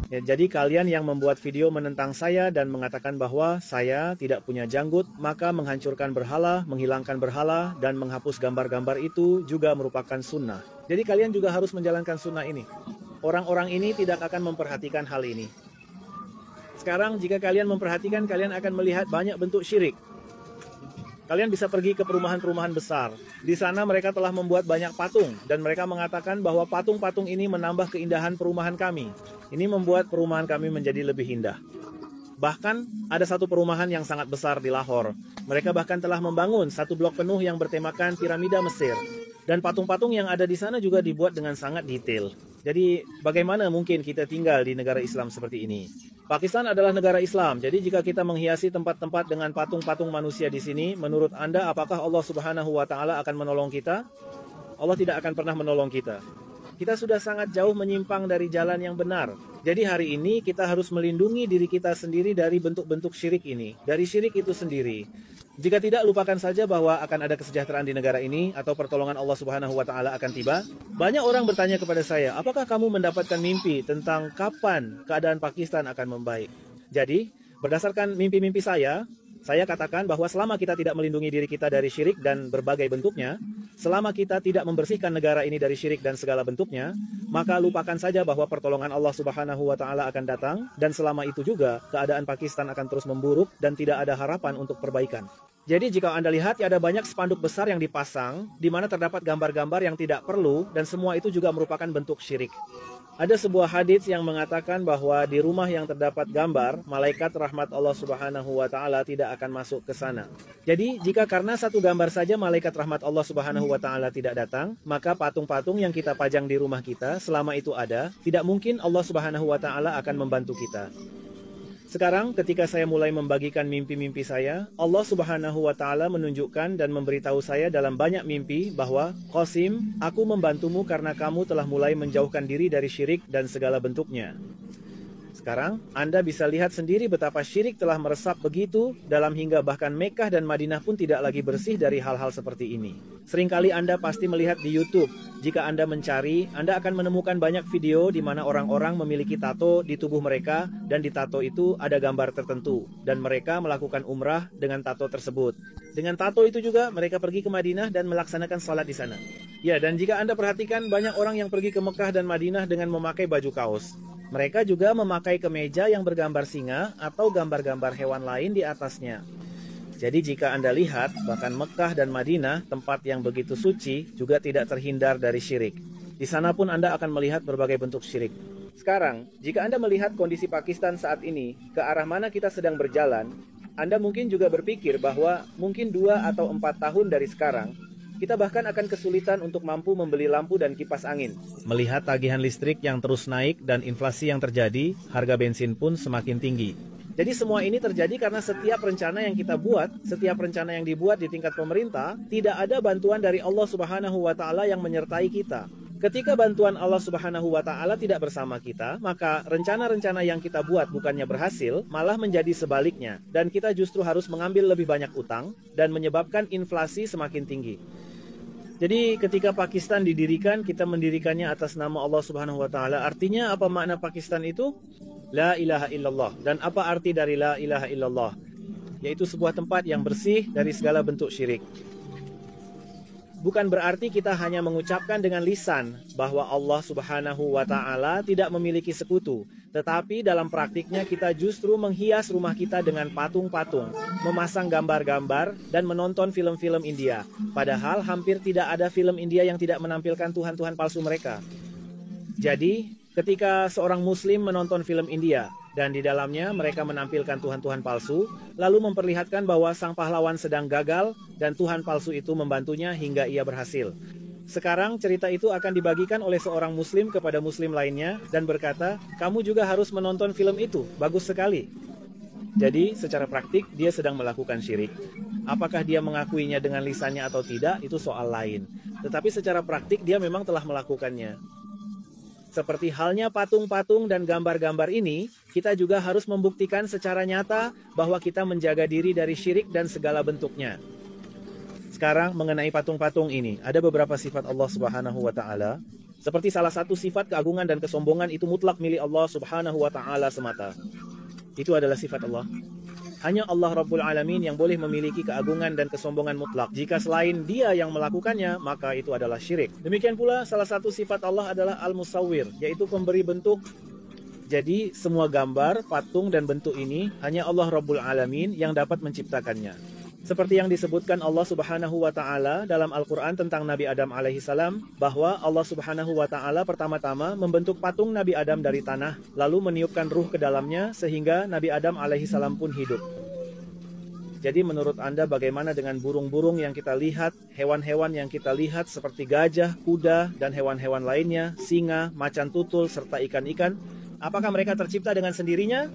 Ya, jadi kalian yang membuat video menentang saya dan mengatakan bahwa saya tidak punya janggut, maka menghancurkan berhala, menghilangkan berhala, dan menghapus gambar-gambar itu juga merupakan sunnah. Jadi kalian juga harus menjalankan sunnah ini. Orang-orang ini tidak akan memperhatikan hal ini. Sekarang jika kalian memperhatikan, kalian akan melihat banyak bentuk syirik. Kalian bisa pergi ke perumahan-perumahan besar. Di sana mereka telah membuat banyak patung, dan mereka mengatakan bahwa patung-patung ini menambah keindahan perumahan kami. Ini membuat perumahan kami menjadi lebih indah. Bahkan ada satu perumahan yang sangat besar di Lahore. Mereka bahkan telah membangun satu blok penuh yang bertemakan piramida Mesir. Dan patung-patung yang ada di sana juga dibuat dengan sangat detail. Jadi bagaimana mungkin kita tinggal di negara Islam seperti ini? Pakistan adalah negara Islam, jadi jika kita menghiasi tempat-tempat dengan patung-patung manusia di sini, menurut Anda apakah Allah Subhanahu wa Ta'ala akan menolong kita? Allah tidak akan pernah menolong kita. Kita sudah sangat jauh menyimpang dari jalan yang benar. Jadi hari ini kita harus melindungi diri kita sendiri dari bentuk-bentuk syirik ini, dari syirik itu sendiri. Jika tidak, lupakan saja bahwa akan ada kesejahteraan di negara ini atau pertolongan Allah Subhanahu wa Ta'ala akan tiba. Banyak orang bertanya kepada saya, apakah kamu mendapatkan mimpi tentang kapan keadaan Pakistan akan membaik? Jadi, berdasarkan mimpi-mimpi saya katakan bahwa selama kita tidak melindungi diri kita dari syirik dan berbagai bentuknya, selama kita tidak membersihkan negara ini dari syirik dan segala bentuknya, maka lupakan saja bahwa pertolongan Allah Subhanahu wa Ta'ala akan datang, dan selama itu juga keadaan Pakistan akan terus memburuk dan tidak ada harapan untuk perbaikan. Jadi jika Anda lihat, ada banyak spanduk besar yang dipasang di mana terdapat gambar-gambar yang tidak perlu, dan semua itu juga merupakan bentuk syirik. Ada sebuah hadits yang mengatakan bahwa di rumah yang terdapat gambar, malaikat rahmat Allah Subhanahu wa Ta'ala tidak akan masuk ke sana. Jadi, jika karena satu gambar saja malaikat rahmat Allah Subhanahu wa Ta'ala tidak datang, maka patung-patung yang kita pajang di rumah kita selama itu ada, tidak mungkin Allah Subhanahu wa Ta'ala akan membantu kita. Sekarang ketika saya mulai membagikan mimpi-mimpi saya, Allah Subhanahu wa Ta'ala menunjukkan dan memberitahu saya dalam banyak mimpi bahwa, Qasim, aku membantumu karena kamu telah mulai menjauhkan diri dari syirik dan segala bentuknya. Sekarang Anda bisa lihat sendiri betapa syirik telah meresap begitu dalam hingga bahkan Mekah dan Madinah pun tidak lagi bersih dari hal-hal seperti ini. Seringkali Anda pasti melihat di YouTube. Jika Anda mencari, Anda akan menemukan banyak video di mana orang-orang memiliki tato di tubuh mereka, dan di tato itu ada gambar tertentu, dan mereka melakukan umrah dengan tato tersebut. Dengan tato itu juga mereka pergi ke Madinah dan melaksanakan salat di sana. Ya, dan jika Anda perhatikan, banyak orang yang pergi ke Mekah dan Madinah dengan memakai baju kaos. Mereka juga memakai kemeja yang bergambar singa atau gambar-gambar hewan lain di atasnya. Jadi jika Anda lihat, bahkan Mekah dan Madinah, tempat yang begitu suci, juga tidak terhindar dari syirik. Di sana pun Anda akan melihat berbagai bentuk syirik. Sekarang, jika Anda melihat kondisi Pakistan saat ini, ke arah mana kita sedang berjalan, Anda mungkin juga berpikir bahwa mungkin 2 atau 4 tahun dari sekarang, kita bahkan akan kesulitan untuk mampu membeli lampu dan kipas angin. Melihat tagihan listrik yang terus naik dan inflasi yang terjadi, harga bensin pun semakin tinggi. Jadi semua ini terjadi karena setiap rencana yang kita buat, setiap rencana yang dibuat di tingkat pemerintah, tidak ada bantuan dari Allah Subhanahu wa Ta'ala yang menyertai kita. Ketika bantuan Allah Subhanahu wa Ta'ala tidak bersama kita, maka rencana-rencana yang kita buat bukannya berhasil, malah menjadi sebaliknya. Dan kita justru harus mengambil lebih banyak utang dan menyebabkan inflasi semakin tinggi. Jadi ketika Pakistan didirikan, kita mendirikannya atas nama Allah Subhanahu wa Ta'ala. Artinya apa makna Pakistan itu? La ilaha illallah. Dan apa arti dari la ilaha illallah? Yaitu sebuah tempat yang bersih dari segala bentuk syirik. Bukan berarti kita hanya mengucapkan dengan lisan bahwa Allah Subhanahu wa Ta'ala tidak memiliki sekutu, tetapi dalam praktiknya kita justru menghias rumah kita dengan patung-patung, memasang gambar-gambar, dan menonton film-film India. Padahal hampir tidak ada film India yang tidak menampilkan Tuhan-Tuhan palsu mereka. Jadi, ketika seorang Muslim menonton film India, dan di dalamnya mereka menampilkan Tuhan-Tuhan palsu, lalu memperlihatkan bahwa sang pahlawan sedang gagal, dan Tuhan palsu itu membantunya hingga ia berhasil. Sekarang cerita itu akan dibagikan oleh seorang Muslim kepada Muslim lainnya, dan berkata, kamu juga harus menonton film itu, bagus sekali. Jadi, secara praktik, dia sedang melakukan syirik. Apakah dia mengakuinya dengan lisannya atau tidak, itu soal lain. Tetapi secara praktik, dia memang telah melakukannya. Seperti halnya patung-patung dan gambar-gambar ini, kita juga harus membuktikan secara nyata bahwa kita menjaga diri dari syirik dan segala bentuknya. Sekarang mengenai patung-patung ini, ada beberapa sifat Allah Subhanahu wa Ta'ala. Seperti salah satu sifat keagungan dan kesombongan itu mutlak milik Allah Subhanahu wa Ta'ala semata. Itu adalah sifat Allah. Hanya Allah Rabbul Alamin yang boleh memiliki keagungan dan kesombongan mutlak. Jika selain Dia yang melakukannya, maka itu adalah syirik. Demikian pula salah satu sifat Allah adalah Al-Musawwir, yaitu pemberi bentuk. Jadi semua gambar, patung dan bentuk ini hanya Allah Rabbul Alamin yang dapat menciptakannya. Seperti yang disebutkan Allah Subhanahu wa Ta'ala dalam Al-Quran tentang Nabi Adam alaihissalam, bahwa Allah Subhanahu wa Ta'ala pertama-tama membentuk patung Nabi Adam dari tanah, lalu meniupkan ruh ke dalamnya sehingga Nabi Adam alaihissalam pun hidup. Jadi menurut Anda bagaimana dengan burung-burung yang kita lihat, hewan-hewan yang kita lihat seperti gajah, kuda, dan hewan-hewan lainnya, singa, macan tutul, serta ikan-ikan? Apakah mereka tercipta dengan sendirinya?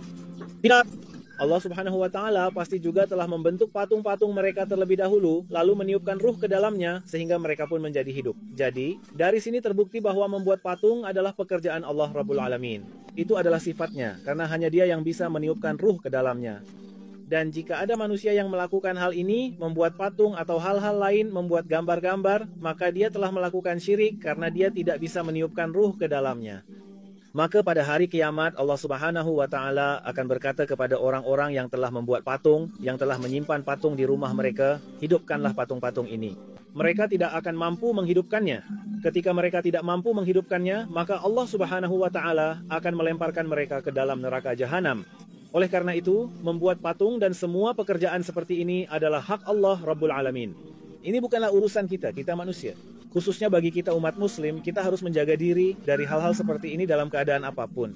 Tidak. Allah Subhanahu wa Ta'ala pasti juga telah membentuk patung-patung mereka terlebih dahulu, lalu meniupkan ruh ke dalamnya sehingga mereka pun menjadi hidup. Jadi, dari sini terbukti bahwa membuat patung adalah pekerjaan Allah Rabbul Alamin. Itu adalah sifatnya, karena hanya Dia yang bisa meniupkan ruh ke dalamnya. Dan jika ada manusia yang melakukan hal ini, membuat patung atau hal-hal lain, membuat gambar-gambar, maka dia telah melakukan syirik karena dia tidak bisa meniupkan ruh ke dalamnya. Maka pada hari kiamat Allah Subhanahu wa Ta'ala akan berkata kepada orang-orang yang telah membuat patung, yang telah menyimpan patung di rumah mereka, hidupkanlah patung-patung ini. Mereka tidak akan mampu menghidupkannya. Ketika mereka tidak mampu menghidupkannya, maka Allah Subhanahu wa Ta'ala akan melemparkan mereka ke dalam neraka jahanam. Oleh karena itu, membuat patung dan semua pekerjaan seperti ini adalah hak Allah Rabbul Alamin. Ini bukanlah urusan kita manusia. Khususnya bagi kita umat muslim, kita harus menjaga diri dari hal-hal seperti ini dalam keadaan apapun.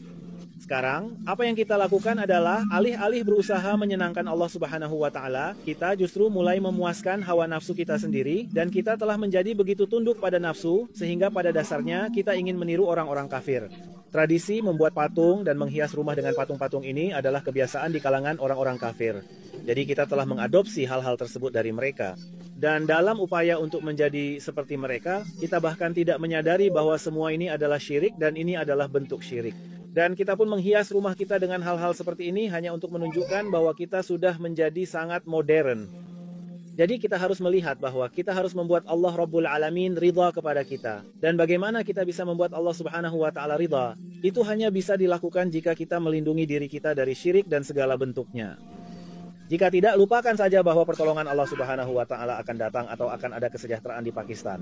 Sekarang, apa yang kita lakukan adalah alih-alih berusaha menyenangkan Allah Subhanahu wa Ta'ala, kita justru mulai memuaskan hawa nafsu kita sendiri, dan kita telah menjadi begitu tunduk pada nafsu, sehingga pada dasarnya kita ingin meniru orang-orang kafir. Tradisi membuat patung dan menghias rumah dengan patung-patung ini adalah kebiasaan di kalangan orang-orang kafir. Jadi kita telah mengadopsi hal-hal tersebut dari mereka. Dan dalam upaya untuk menjadi seperti mereka, kita bahkan tidak menyadari bahwa semua ini adalah syirik dan ini adalah bentuk syirik. Dan kita pun menghias rumah kita dengan hal-hal seperti ini hanya untuk menunjukkan bahwa kita sudah menjadi sangat modern. Jadi kita harus melihat bahwa kita harus membuat Allah Rabbul Alamin ridha kepada kita. Dan bagaimana kita bisa membuat Allah Subhanahu wa Ta'ala ridha? Itu hanya bisa dilakukan jika kita melindungi diri kita dari syirik dan segala bentuknya. Jika tidak, lupakan saja bahwa pertolongan Allah Subhanahu wa Ta'ala akan datang atau akan ada kesejahteraan di Pakistan.